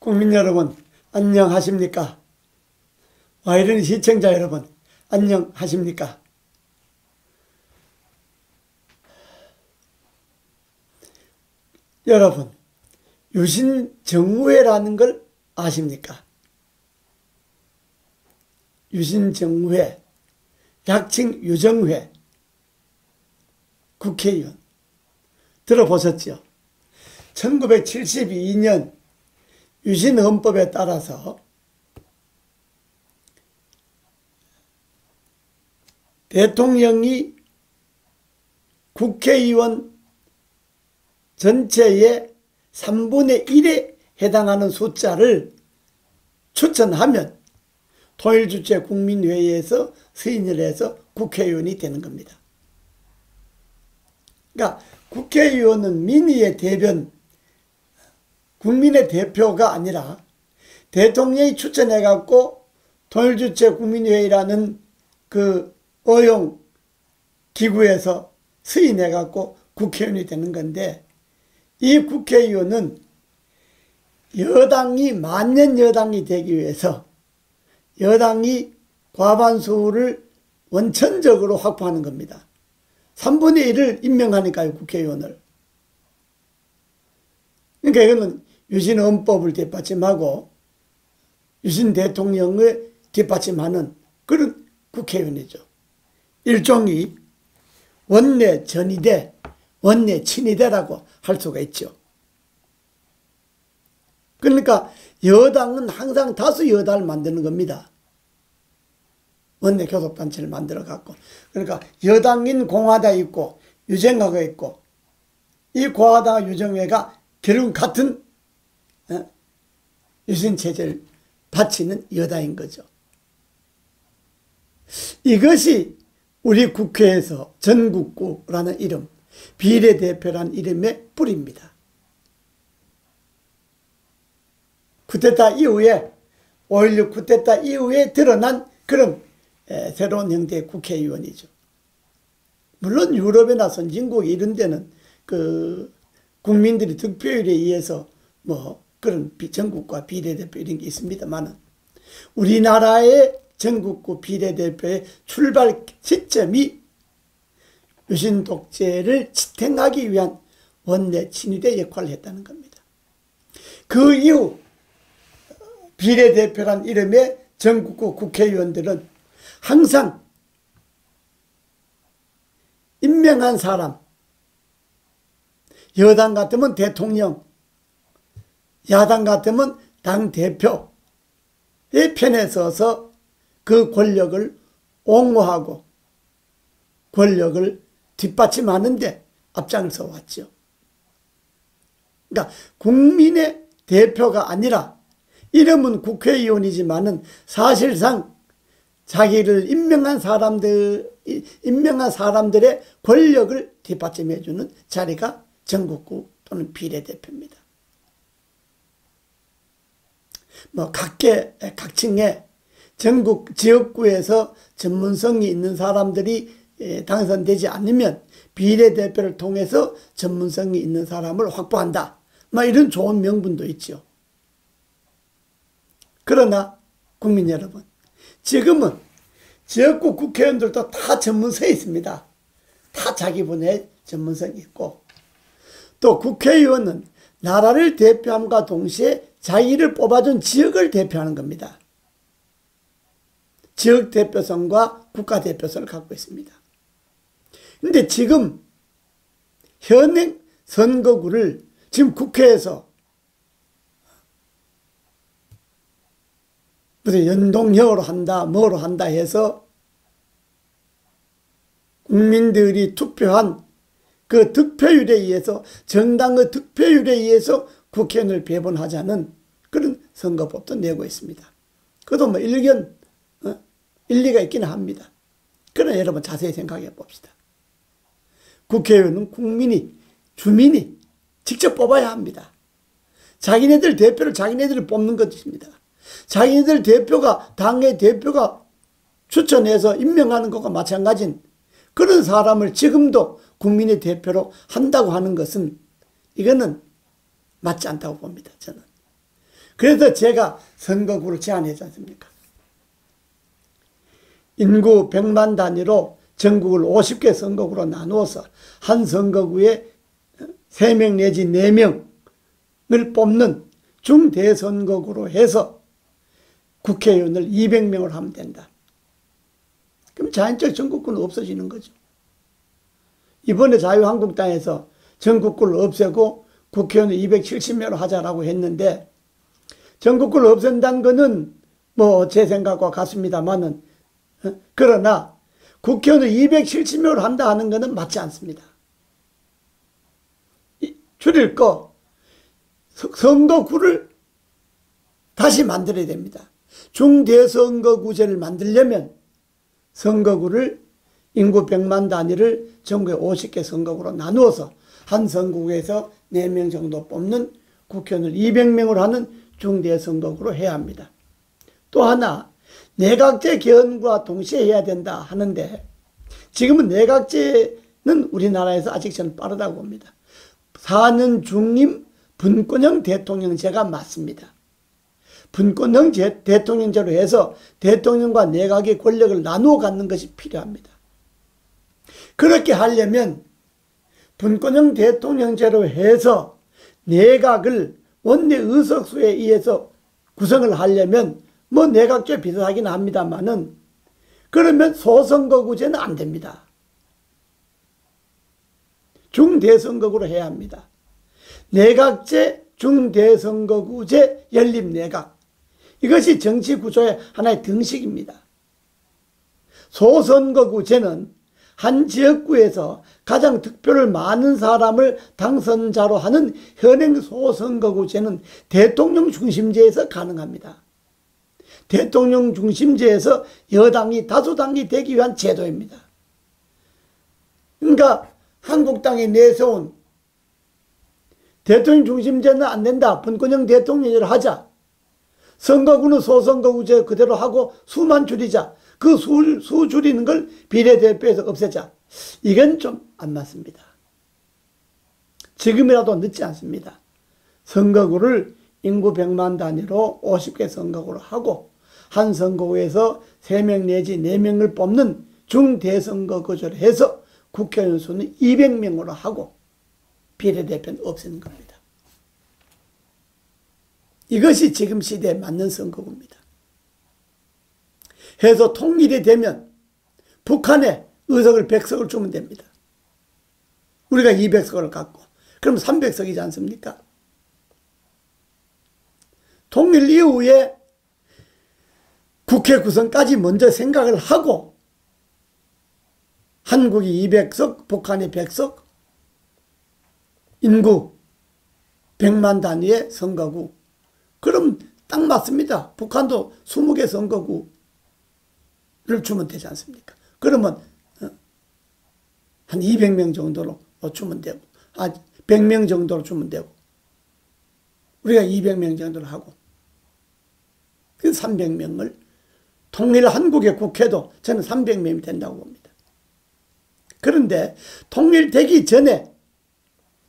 국민 여러분 안녕하십니까? 와이런 시청자 여러분 안녕하십니까? 여러분 유신정회라는 걸 아십니까? 유신정회, 약칭 유정회, 국회의원 들어보셨죠? 1972년 유신헌법에 따라서 대통령이 국회의원 전체의 3분의 1에 해당하는 숫자를 추천하면 통일주체 국민회의에서 승인을 해서 국회의원이 되는 겁니다. 그러니까 국회의원은 민의의 대변, 국민의 대표가 아니라 대통령이 추천해갖고 통일주체 국민회의라는 그 의용 기구에서 승인해갖고 국회의원이 되는 건데, 이 국회의원은 여당이 만년 여당이 되기 위해서 여당이 과반수를 원천적으로 확보하는 겁니다. 3분의 1을 임명하니까요, 국회의원을. 그러니까 이거는 유신헌법을 뒷받침하고 유신 대통령을 뒷받침하는 그런 국회의원이죠. 일종의 원내 전의대, 원내 친의대라고 할 수가 있죠. 그러니까 여당은 항상 다수 여당을 만드는 겁니다. 원내 교섭단체를 만들어 갖고. 그러니까 여당인 공화당 있고 유정회가 있고, 이 공화당 유정회가 결국 같은 유신체제를 바치는 여당인 거죠. 이것이 우리 국회에서 전국구라는 이름, 비례대표라는 이름의 뿌리입니다. 쿠데타 이후에 5.16 쿠데타 이후에 드러난 그런 새로운 형태의 국회의원이죠. 물론 유럽이나 선진국 이런 데는 그 국민들이 득표율에 의해서 뭐 그런 전국과 비례대표 이런 게 있습니다만은, 우리나라의 전국구 비례대표의 출발 시점이 유신 독재를 지탱하기 위한 원내 친위대 역할을 했다는 겁니다. 그 이후 비례대표란 이름의 전국구 국회의원들은 항상 임명한 사람, 여당 같으면 대통령, 야당 같으면 당대표의 편에 서서 그 권력을 옹호하고 권력을 뒷받침하는데 앞장을 서왔죠. 그러니까 국민의 대표가 아니라 이름은 국회의원이지만은 사실상 자기를 임명한 사람들의 권력을 뒷받침해주는 자리가 전국구 또는 비례대표입니다. 뭐 각층의 전국 지역구에서 전문성이 있는 사람들이 당선되지 않으면 비례대표를 통해서 전문성이 있는 사람을 확보한다, 뭐 이런 좋은 명분도 있죠. 그러나 국민 여러분, 지금은 지역구 국회의원들도 다 전문성이 있습니다. 다 자기 분야에 전문성이 있고, 또 국회의원은 나라를 대표함과 동시에 자기를 뽑아준 지역을 대표하는 겁니다. 지역 대표성과 국가 대표성을 갖고 있습니다. 그런데 지금 현행 선거구를 지금 국회에서 무슨 연동형으로 한다, 뭐로 한다 해서 국민들이 투표한 그 득표율에 의해서, 정당의 득표율에 의해서 국회의원을 배분하자는 그런 선거법도 내고 있습니다. 그것도 뭐 일리가 있기는 합니다. 그러나 여러분 자세히 생각해 봅시다. 국회의원은 주민이 직접 뽑아야 합니다. 자기네들 대표를 자기네들이 뽑는 것입니다. 자기네들 대표가, 당의 대표가 추천해서 임명하는 것과 마찬가지인 그런 사람을 지금도 국민의 대표로 한다고 하는 것은 이거는 맞지 않다고 봅니다, 저는. 그래서 제가 선거구를 제안했지 않습니까? 인구 100만 단위로 전국을 50개 선거구로 나누어서 한 선거구에 3명 내지 4명을 뽑는 중대선거구로 해서 국회의원을 200명을 하면 된다. 그럼 자연적 전국구는 없어지는 거죠. 이번에 자유한국당에서 전국구를 없애고 국회의원을 270명으로 하자라고 했는데, 전국구를 없앤다는 거는 뭐 제 생각과 같습니다만은, 그러나 국회의원을 270명으로 한다 하는 것은 맞지 않습니다. 줄일 거 선거구를 다시 만들어야 됩니다. 중대선거구제를 만들려면 선거구를 인구 100만 단위를 전국에 50개 선거구로 나누어서 한 선거구에서 4명 정도 뽑는 국회의원을 200명으로 하는 중대선거구로 해야 합니다. 또 하나, 내각제 개헌과 동시에 해야 된다 하는데, 지금은 내각제는 우리나라에서 아직 저는 빠르다고 봅니다. 4년 중임 분권형 대통령제가 맞습니다. 분권형 대통령제로 해서 대통령과 내각의 권력을 나누어 갖는 것이 필요합니다. 그렇게 하려면 분권형 대통령제로 해서 내각을 원내 의석수에 의해서 구성을 하려면 뭐 내각제 비슷하긴 합니다만은, 그러면 소선거구제는 안 됩니다. 중대선거구로 해야 합니다. 내각제, 중대선거구제, 연립내각, 이것이 정치구조의 하나의 등식입니다. 소선거구제는 한 지역구에서 가장 득표를 많은 사람을 당선자로 하는 현행 소선거구제는 대통령 중심제에서 가능합니다. 대통령 중심제에서 여당이 다수당이 되기 위한 제도입니다. 그러니까 한국당이 내세운 대통령 중심제는 안 된다, 분권형 대통령제를 하자, 선거구는 소선거구제 그대로 하고 수만 줄이자, 그 수 줄이는 걸 비례대표에서 없애자, 이건 좀 안 맞습니다. 지금이라도 늦지 않습니다. 선거구를 인구 100만 단위로 50개 선거구로 하고 한 선거구에서 3명 내지 4명을 뽑는 중대선거구제를 해서 국회의원 수는 200명으로 하고 비례대표는 없애는 겁니다. 이것이 지금 시대에 맞는 선거구입니다. 해서 통일이 되면 북한에 의석을 100석을 주면 됩니다. 우리가 200석을 갖고, 그럼 300석이지 않습니까? 통일 이후에 국회 구성까지 먼저 생각을 하고 한국이 200석, 북한이 100석, 인구 100만 단위의 선거구, 그럼 딱 맞습니다. 북한도 20개 선거구를 주면 되지 않습니까? 그러면 한 200명 정도로 주면 되고, 100명 정도로 주면 되고, 우리가 200명 정도로 하고, 그 300명을 통일 한국의 국회도 저는 300명이 된다고 봅니다. 그런데 통일되기 전에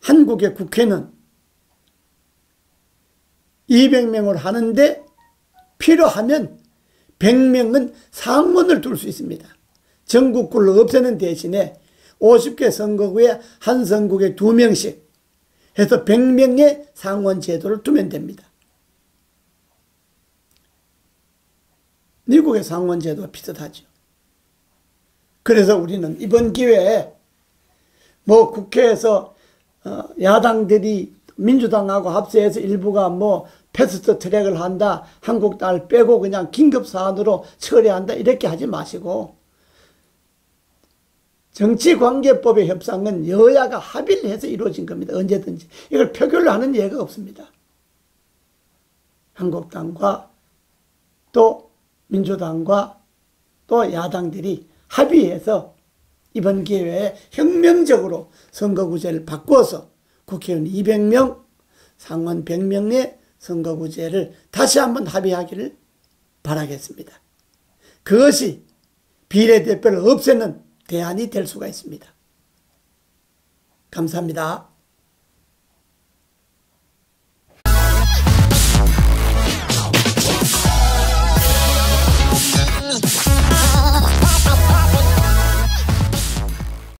한국의 국회는 200명을 하는데 필요하면 100명은 상원을 둘 수 있습니다. 전국구를 없애는 대신에 50개 선거구에 한 선거구에 2명씩 해서 100명의 상원 제도를 두면 됩니다. 미국의 상원 제도가 비슷하죠. 그래서 우리는 이번 기회에 뭐 국회에서 야당들이 민주당하고 합세해서 일부가 뭐 패스트 트랙을 한다, 한국당을 빼고 그냥 긴급사안으로 처리한다, 이렇게 하지 마시고, 정치관계법의 협상은 여야가 합의를 해서 이루어진 겁니다. 언제든지. 이걸 표결로 하는 예가 없습니다. 한국당과 또 민주당과 또 야당들이 합의해서 이번 기회에 혁명적으로 선거구제를 바꾸어서 국회의원 200명, 상원 100명의 선거구제를 다시 한번 합의하기를 바라겠습니다. 그것이 비례대표를 없애는 대안이 될 수가 있습니다. 감사합니다.